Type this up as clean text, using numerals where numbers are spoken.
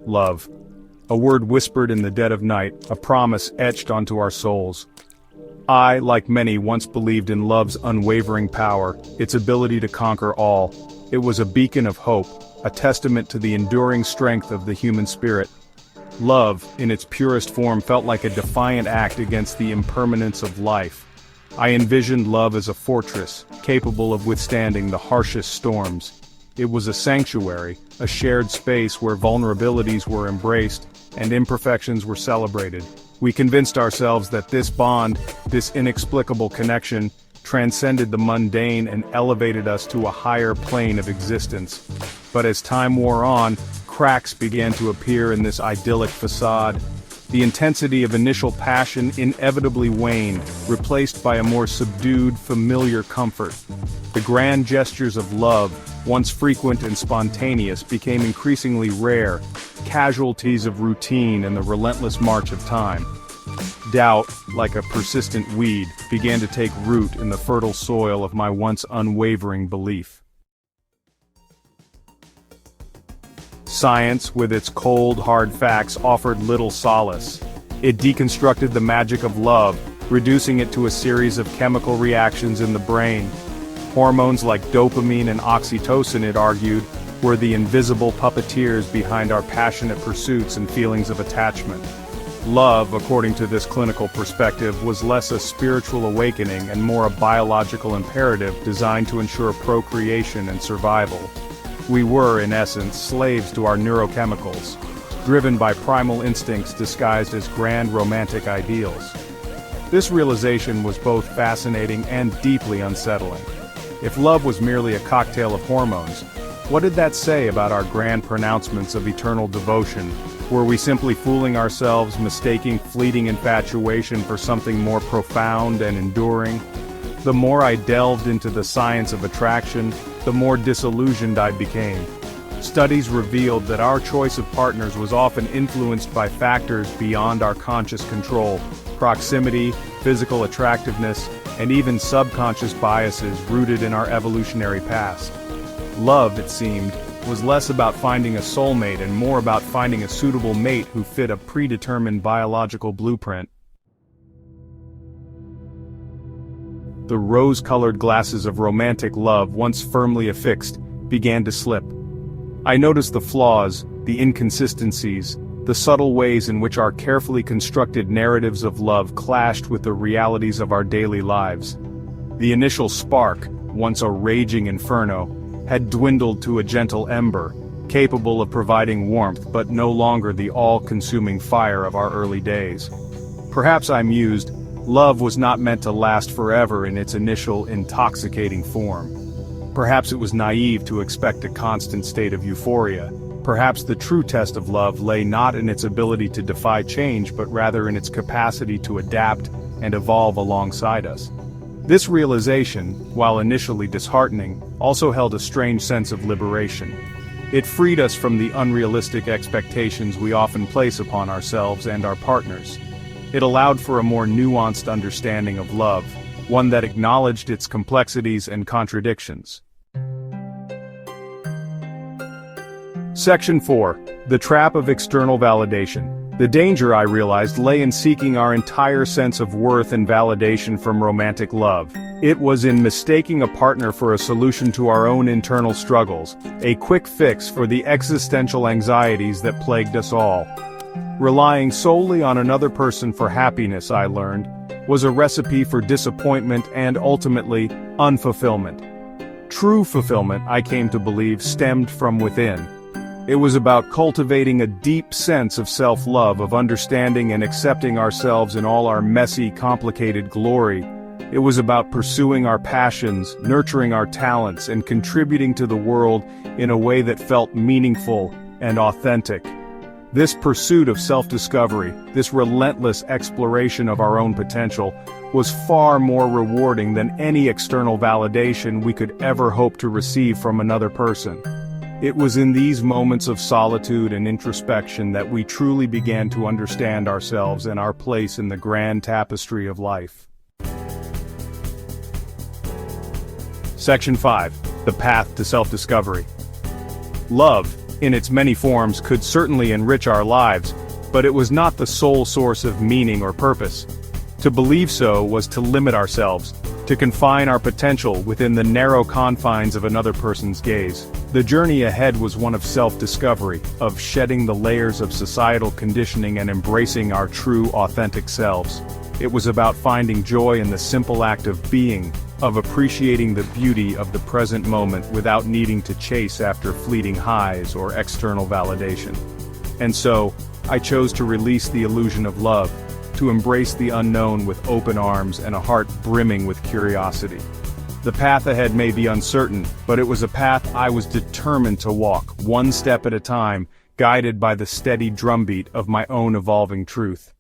Love. A word whispered in the dead of night, a promise etched onto our souls. I, like many, once believed in love's unwavering power, its ability to conquer all. It was a beacon of hope, a testament to the enduring strength of the human spirit. Love, in its purest form, felt like a defiant act against the impermanence of life. I envisioned love as a fortress, capable of withstanding the harshest storms. It was a sanctuary, a shared space where vulnerabilities were embraced and imperfections were celebrated. We convinced ourselves that this bond, this inexplicable connection, transcended the mundane and elevated us to a higher plane of existence. But as time wore on, cracks began to appear in this idyllic facade. The intensity of initial passion inevitably waned, replaced by a more subdued, familiar comfort. The grand gestures of love, once frequent and spontaneous, became increasingly rare, casualties of routine and the relentless march of time. Doubt, like a persistent weed, began to take root in the fertile soil of my once unwavering belief. Science, with its cold, hard facts, offered little solace. It deconstructed the magic of love, reducing it to a series of chemical reactions in the brain. Hormones like dopamine and oxytocin, it argued, were the invisible puppeteers behind our passionate pursuits and feelings of attachment. Love, according to this clinical perspective, was less a spiritual awakening and more a biological imperative designed to ensure procreation and survival. We were, in essence, slaves to our neurochemicals, driven by primal instincts disguised as grand romantic ideals. This realization was both fascinating and deeply unsettling. If love was merely a cocktail of hormones, what did that say about our grand pronouncements of eternal devotion? Were we simply fooling ourselves, mistaking fleeting infatuation for something more profound and enduring? The more I delved into the science of attraction, the more disillusioned I became. Studies revealed that our choice of partners was often influenced by factors beyond our conscious control: proximity, physical attractiveness, and even subconscious biases rooted in our evolutionary past. Love, it seemed, was less about finding a soulmate and more about finding a suitable mate who fit a predetermined biological blueprint. The rose-colored glasses of romantic love, once firmly affixed, began to slip. I noticed the flaws, the inconsistencies, the subtle ways in which our carefully constructed narratives of love clashed with the realities of our daily lives. The initial spark, once a raging inferno, had dwindled to a gentle ember, capable of providing warmth but no longer the all-consuming fire of our early days. Perhaps I mused, love was not meant to last forever in its initial intoxicating form. Perhaps it was naive to expect a constant state of euphoria. Perhaps the true test of love lay not in its ability to defy change but rather in its capacity to adapt and evolve alongside us. This realization, while initially disheartening, also held a strange sense of liberation. It freed us from the unrealistic expectations we often place upon ourselves and our partners. It allowed for a more nuanced understanding of love, one that acknowledged its complexities and contradictions. Section 4. The Trap of External Validation. The danger, I realized, lay in seeking our entire sense of worth and validation from romantic love. It was in mistaking a partner for a solution to our own internal struggles, a quick fix for the existential anxieties that plagued us all. Relying solely on another person for happiness, I learned, was a recipe for disappointment and, ultimately, unfulfillment. True fulfillment, I came to believe, stemmed from within. It was about cultivating a deep sense of self-love, of understanding and accepting ourselves in all our messy, complicated glory. It was about pursuing our passions, nurturing our talents, and contributing to the world in a way that felt meaningful and authentic. This pursuit of self-discovery, this relentless exploration of our own potential, was far more rewarding than any external validation we could ever hope to receive from another person. It was in these moments of solitude and introspection that we truly began to understand ourselves and our place in the grand tapestry of life. Section 5. The Path to Self-Discovery. Love, in its many forms, could certainly enrich our lives, but it was not the sole source of meaning or purpose. To believe so was to limit ourselves, to confine our potential within the narrow confines of another person's gaze. The journey ahead was one of self-discovery, of shedding the layers of societal conditioning and embracing our true, authentic selves. It was about finding joy in the simple act of being, of appreciating the beauty of the present moment without needing to chase after fleeting highs or external validation. And so, I chose to release the illusion of love, to embrace the unknown with open arms and a heart brimming with curiosity. The path ahead may be uncertain, but it was a path I was determined to walk, one step at a time, guided by the steady drumbeat of my own evolving truth.